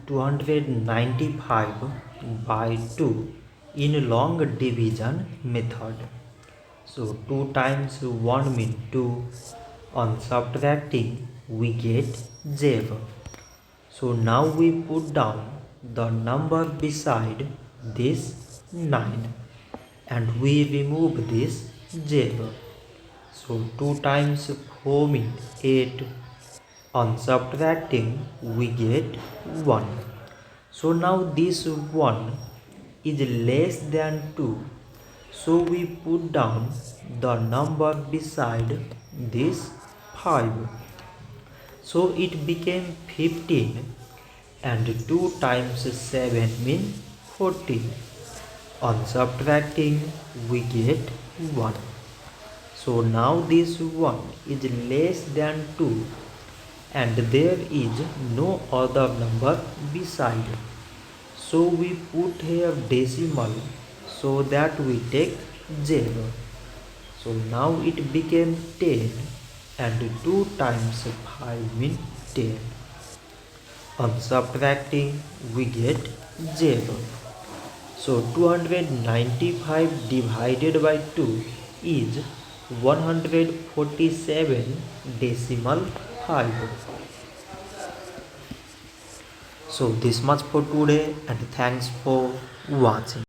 295 by 2 in long division method. So 2 times 1 means 2. On subtracting we get 0. So now we put down the number beside this 9 and we remove this 0. So 2 times 4 means 8. On subtracting we get 1. So now this 1 is less than 2. So we put down the number beside this 5. So it became 15 and 2 times 7 means 14. On subtracting we get 1. So now this 1 is less than 2 and there is no other number beside. So we put here decimal so that we take 0. So now it became 10 and 2 times 5 means 10. On subtracting we get 0. So 295 divided by 2 is 147 decimal 5. So this much for today and thanks for watching.